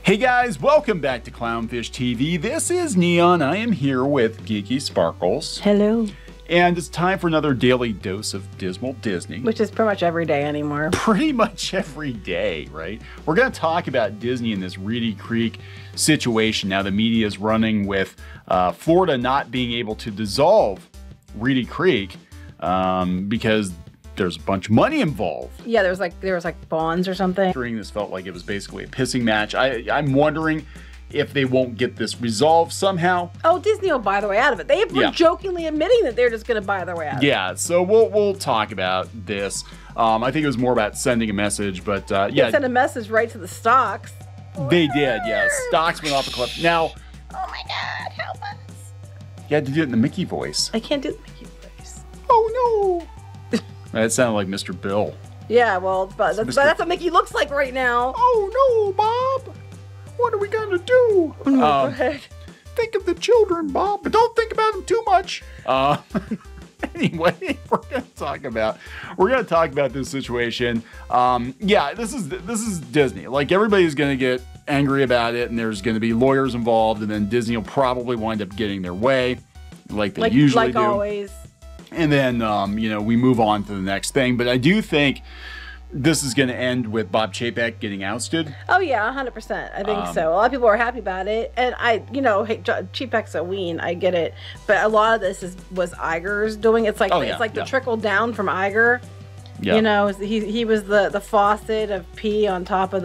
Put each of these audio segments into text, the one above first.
Hey guys, welcome back to Clownfish TV. This is Neon. I am here with Geeky Sparkles. Hello. And it's time for another daily dose of Dismal Disney. Which is pretty much every day anymore. Pretty much every day, right? We're going to talk about Disney in this Reedy Creek situation. Now the media is running with Florida not being able to dissolve Reedy Creek because there's a bunch of money involved. Yeah, there was like bonds or something. This felt like it was basically a pissing match. I'm wondering if they won't get this resolved somehow. Oh, Disney will buy their way out of it. They were jokingly admitting that they're just going to buy their way out of it. Yeah, so we'll talk about this. I think it was more about sending a message, but yeah. They sent a message right to the stocks. They did, yeah. Stocks went off a cliff. Now, oh my God, help us. You had to do it in the Mickey voice. I can't do the Mickey voice. Oh no. That sounded like Mr. Bill. Yeah, well, but that's what Mickey looks like right now. Oh no, Bob. What are we gonna do? Go ahead. Think of the children, Bob, but don't think about them too much. Anyway, we're gonna talk about this situation. Yeah, this is Disney. Like, everybody's gonna get angry about it, and there's gonna be lawyers involved, and then Disney will probably wind up getting their way, like they usually do. Like always. And then, you know, we move on to the next thing. But I do think this is going to end with Bob Chapek getting ousted. Oh, yeah, 100%. I think so. A lot of people are happy about it. And hey, Chapek's a ween. I get it. But a lot of this was Iger's doing. It's like, the trickle down from Iger. Yeah. You know, he was the faucet of pee on top of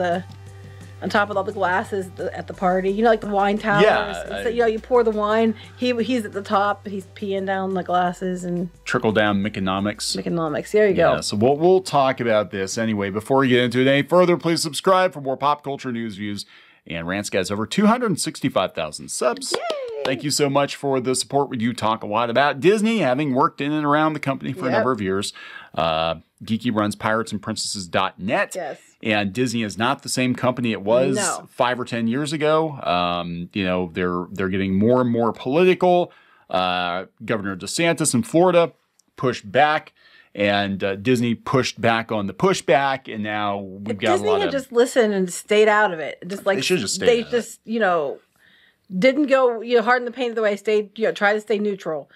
all the glasses at the party. You know, like the wine towers. Yeah. So, you know, you pour the wine. He's at the top. He's peeing down the glasses and trickle down economics. There you go. So we'll talk about this anyway. Before we get into it any further, please subscribe for more pop culture news, views, and rants. Guys, over 265,000 subs. Yay! Thank you so much for the support. We do talk a lot about Disney, having worked in and around the company for a number of years. Geeky runs piratesandprincesses.net. Yes. And Disney is not the same company it was 5 or 10 years ago. You know, they're getting more and more political. Governor DeSantis in Florida pushed back, and Disney pushed back on the pushback, and now we've got Disney a lot had of... just listened and stayed out of it. Just like they should just stay out of it. You know, didn't go hard in the paint of the way. Stayed, try to stay neutral.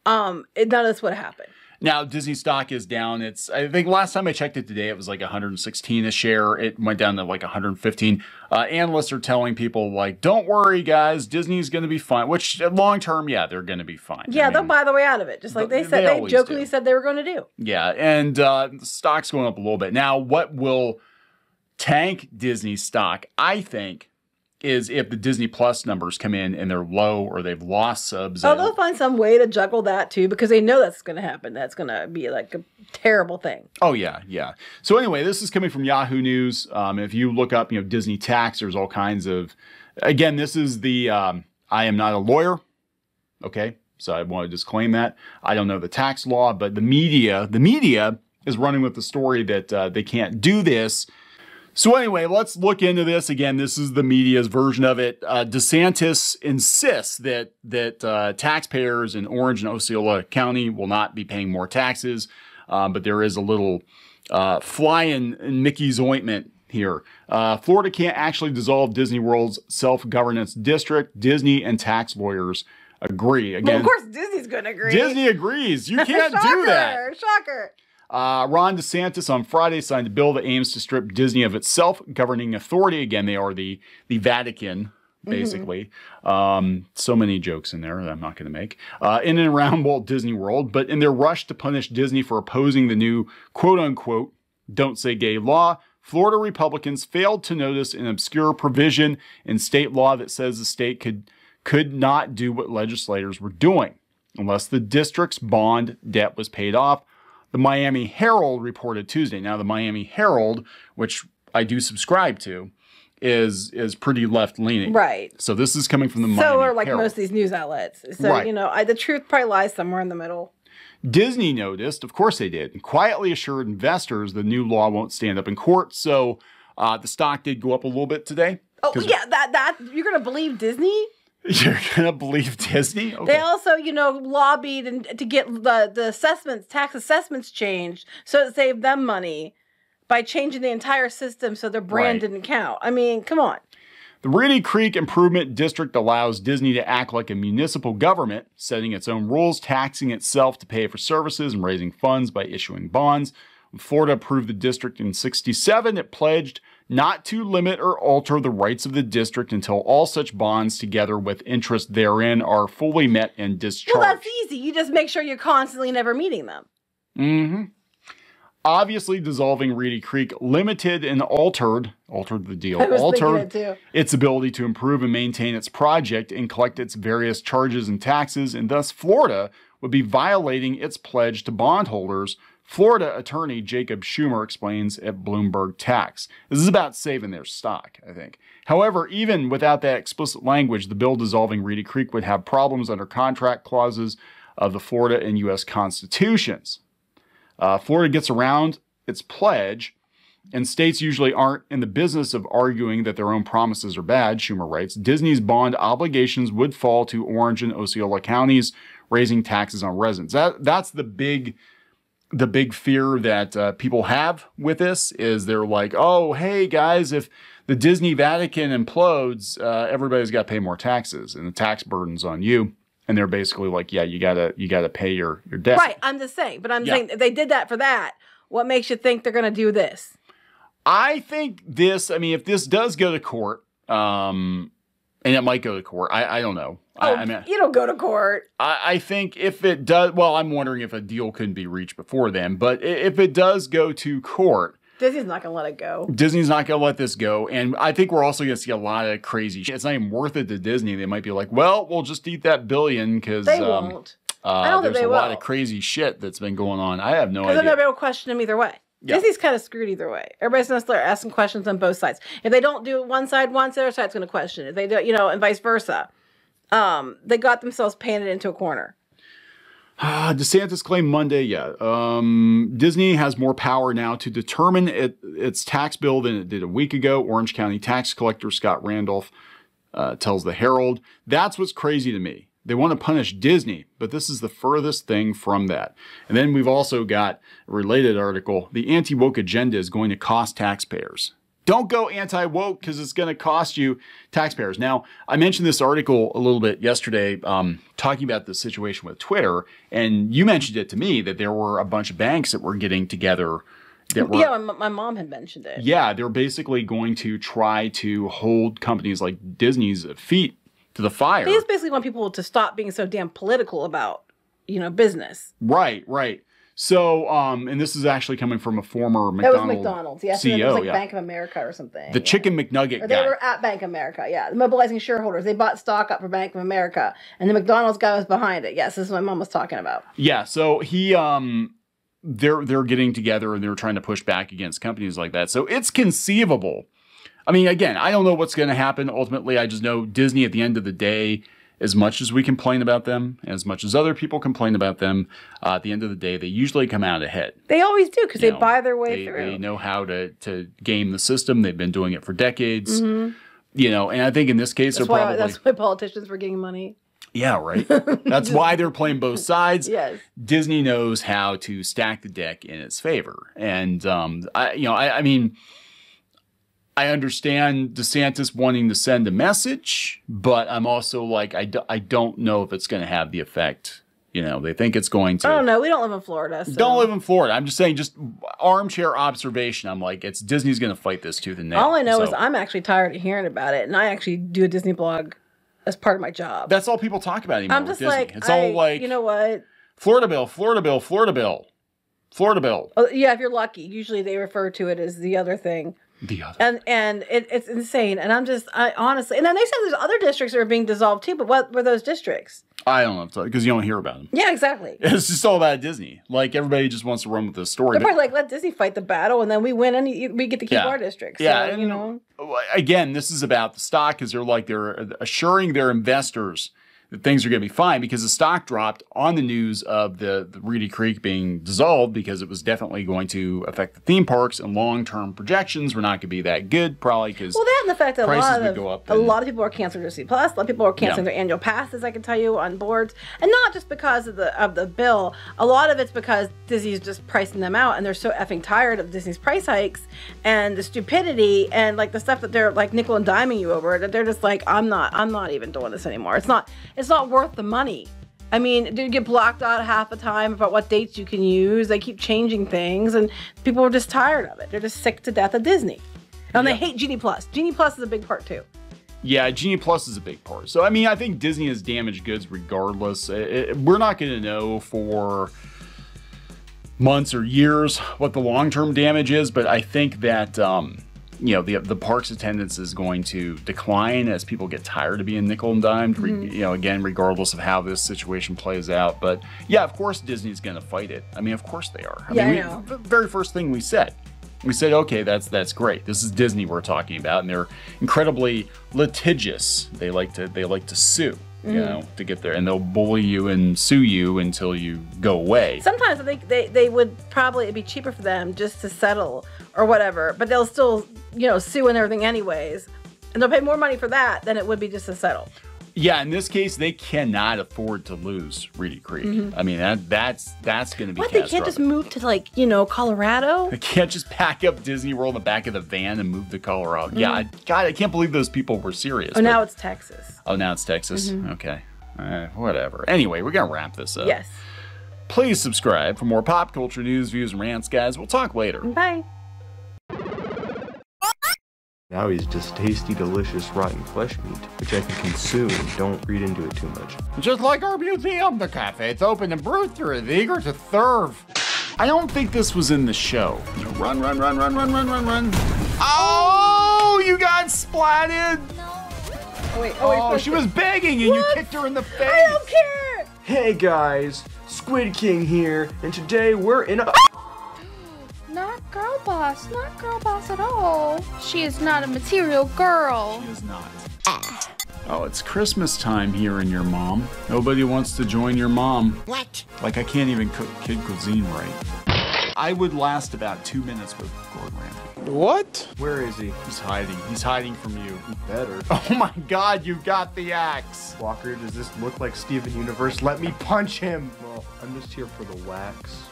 None of this would have happened. Now, Disney stock is down. I think last time I checked it today, it was like 116 a share. It went down to like 115. Analysts are telling people, like, don't worry, guys, Disney's going to be fine. Which, long term, yeah, they're going to be fine. Yeah, they'll buy their way out of it, just like they said. They jokingly said they were going to do. Yeah, and the stock's going up a little bit. Now, what will tank Disney stock, I think, is if the Disney Plus numbers come in and they're low or they've lost subs. Oh, they'll find some way to juggle that too, because they know that's going to happen. That's going to be like a terrible thing. Oh, yeah, yeah. So anyway, this is coming from Yahoo News. If you look up, Disney tax, there's all kinds of... Again, this is the... I am not a lawyer, okay? So I want to disclaim that. I don't know the tax law, but the media is running with the story that they can't do this. So anyway, let's look into this. Again, this is the media's version of it. DeSantis insists that taxpayers in Orange and Osceola County will not be paying more taxes, but there is a little fly in Mickey's ointment here. Florida can't actually dissolve Disney World's self-governance district. Disney and tax lawyers agree. Again, well, of course Disney's going to agree. Disney agrees. You can't do that. Shocker. Ron DeSantis on Friday signed a bill that aims to strip Disney of its self-governing authority. Again, they are the Vatican, basically. So many jokes in there that I'm not going to make. In and around Walt Disney World. But in their rush to punish Disney for opposing the new quote-unquote Don't Say Gay law, Florida Republicans failed to notice an obscure provision in state law that says the state could not do what legislators were doing unless the district's bond debt was paid off. The Miami Herald reported Tuesday. Now, the Miami Herald, which I do subscribe to, is pretty left-leaning. Right. So this is coming from the Miami Herald. So are like most of these news outlets. So, right. The truth probably lies somewhere in the middle. Disney noticed, of course they did, and quietly assured investors the new law won't stand up in court. So the stock did go up a little bit today. Oh, yeah, that you're going to believe Disney? You're going to believe Disney? Okay. They also, lobbied to get the tax assessments changed so it saved them money by changing the entire system so their brand didn't count. I mean, come on. The Reedy Creek Improvement District allows Disney to act like a municipal government, setting its own rules, taxing itself to pay for services, and raising funds by issuing bonds. When Florida approved the district in '67, it pledged not to limit or alter the rights of the district until all such bonds, together with interest therein, are fully met and discharged. Well, that's easy. You just make sure you're constantly never meeting them. Mm-hmm. Obviously, dissolving Reedy Creek limited and altered the deal, altered its ability to improve and maintain its project and collect its various charges and taxes, and thus Florida would be violating its pledge to bondholders. Florida attorney Jacob Schumer explains at Bloomberg Tax. This is about saving their stock, I think. However, even without that explicit language, the bill dissolving Reedy Creek would have problems under contract clauses of the Florida and U.S. constitutions. Florida gets around its pledge, and states usually aren't in the business of arguing that their own promises are bad, Schumer writes. Disney's bond obligations would fall to Orange and Osceola counties, raising taxes on residents. That's the big fear that people have with this, is they're like, oh, hey, guys, if the Disney Vatican implodes, everybody's got to pay more taxes, and the tax burden's on you. And they're basically like, yeah, you gotta pay your debt. Right, I'm just saying. But I'm saying they did that for that. What makes you think they're going to do this? I think this, I mean, if this does go to court, and it might go to court, I don't know. Oh, I mean, you don't go to court. I think if it does, well, I'm wondering if a deal couldn't be reached before then. But if it does go to court, Disney's not going to let it go. Disney's not going to let this go. And I think we're also going to see a lot of crazy shit. It's not even worth it to Disney. They might be like, well, we'll just eat that billion because they won't. I don't think there's they a will. lot of crazy shit that's been going on. I have no idea. Because nobody will question them either way. Yeah. Disney's kind of screwed either way. Everybody's going to start asking questions on both sides. If they don't do it one side once, the other side's going to question it. If they do, and vice versa. They got themselves painted into a corner. DeSantis claimed Monday, Disney has more power now to determine its tax bill than it did a week ago. Orange County tax collector Scott Randolph tells the Herald. That's what's crazy to me. They want to punish Disney, but this is the furthest thing from that. And then we've also got a related article. The anti-woke agenda is going to cost taxpayers. Don't go anti-woke because it's going to cost you taxpayers. Now, I mentioned this article a little bit yesterday talking about the situation with Twitter, and you mentioned it to me that there were a bunch of banks that were getting together. Yeah, my mom had mentioned it. Yeah, they're basically going to try to hold companies like Disney's feet to the fire. They just basically want people to stop being so damn political about, business. Right. So, and this is actually coming from a former McDonald's yes. CEO. It was like Bank of America or something. The Chicken McNugget guy. They were at Bank of America, mobilizing shareholders. They bought stock up for Bank of America, and the McDonald's guy was behind it. Yes, this is what my mom was talking about. Yeah, so they're getting together and they're trying to push back against companies like that. So it's conceivable. I mean, again, I don't know what's going to happen. Ultimately, I just know Disney at the end of the day, as much as we complain about them, as much as other people complain about them, at the end of the day, they usually come out ahead. They always do because they buy their way through. They know how to game the system. They've been doing it for decades. Mm-hmm. And I think in this case, that's why politicians were getting money. Yeah, right. That's why they're playing both sides. Yes. Disney knows how to stack the deck in its favor. And, I mean, I understand DeSantis wanting to send a message, but I'm also like, I don't know if it's going to have the effect. They think it's going to. I don't know. We don't live in Florida. So. Don't live in Florida. I'm just saying, just armchair observation. I'm like, Disney's going to fight this tooth and nail. All I know is I'm actually tired of hearing about it, and I actually do a Disney blog as part of my job. That's all people talk about anymore. I'm just Disney. like, it's all like, you know what? Florida bill, Florida bill, Florida bill, Florida bill. Oh, yeah, if you're lucky. Usually they refer to it as the other thing. And it's insane. And I honestly, and then they said there's other districts that are being dissolved too, but what were those districts? I don't know, because you don't hear about them. Yeah, exactly. It's just all about Disney. Like, everybody just wants to run with this story. They're probably like, let Disney fight the battle, and then we win, and we get to keep our districts. Yeah, so, Again, this is about the stock, because they're assuring their investors things are going to be fine because the stock dropped on the news of the Reedy Creek being dissolved because it was definitely going to affect the theme parks, and long-term projections were not going to be that good, probably because well, that and the fact that a lot of people are canceling their C+, a lot of people are canceling their annual passes, I can tell you, on boards, and not just because of the bill. A lot of it's because Disney's just pricing them out, and they're so effing tired of Disney's price hikes and the stupidity and like the stuff that they're like nickel and diming you over, that they're just like, I'm not even doing this anymore. It's not worth the money. I mean, you get blocked out half the time about what dates you can use. They keep changing things, and people are just tired of it. They're just sick to death of Disney. And they hate Genie Plus. Genie Plus is a big part, too. Yeah, Genie Plus is a big part. So, I mean, I think Disney has damaged goods regardless. We're not going to know for months or years what the long-term damage is, but I think that... you know, the park's attendance is going to decline as people get tired of being nickel and dimed, you know, again, regardless of how this situation plays out. But yeah, of course Disney's going to fight it. I mean, of course they are. I mean, the very first thing we said, okay, that's great. This is Disney we're talking about, and they're incredibly litigious. They like to sue. You know, to get there, and they'll bully you and sue you until you go away. Sometimes I think they would probably, it'd be cheaper for them just to settle or whatever, but they'll still, you know, sue and everything anyways, and they'll pay more money for that than it would be just to settle. Yeah, in this case, they cannot afford to lose Reedy Creek. I mean, that's going to be. What, they can't just move to, like, you know, Colorado? They can't just pack up Disney World in the back of the van and move to Colorado. Yeah, God, I can't believe those people were serious. Oh, now it's Texas. Oh, now it's Texas? Okay. Whatever. Anyway, we're going to wrap this up. Yes. Please subscribe for more pop culture news, views, and rants, guys. We'll talk later. Bye. Now he's just tasty, delicious, rotten flesh meat, which I can consume. Don't read into it too much. Just like our museum, the cafe's open and Brewster is eager to serve. I don't think this was in the show. Run, run, run, run, run, run, run, run. Oh, you got splatted. No. Oh, she was begging and you kicked her in the face. I don't care. Hey guys, Squid King here, and today we're in a... Not girl boss at all. She is not a material girl. She is not. Oh, it's Christmas time here in your mom. Nobody wants to join your mom. What? Like, I can't even cook kid cuisine right. I would last about 2 minutes with Gordon Ramsay. What? Where is he? He's hiding. He's hiding from you. He better. Oh my God, you got the axe. Walker, does this look like Steven Universe? Let me punch him. Well, I'm just here for the wax.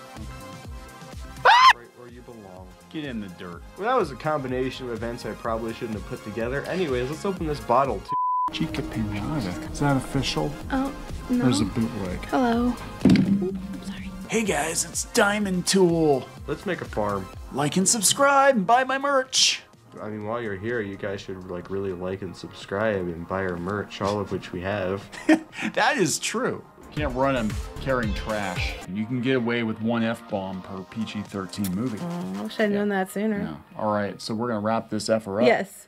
Right where you belong. Get in the dirt. Well, that was a combination of events I probably shouldn't have put together. Anyways, let's open this bottle too. Chica Pinata. Is that official? Oh, no. There's a bootleg. Hello. Ooh, sorry. Hey guys, it's Diamond Tool. Let's make a farm. Like and subscribe and buy my merch. I mean, while you're here, you guys should like really like and subscribe and buy our merch, all of which we have. That is true. You can't run them carrying trash. You can get away with one F-bomb per PG-13 movie. Oh, I wish I'd known that sooner. Yeah. All right, so we're going to wrap this effer up. Yes.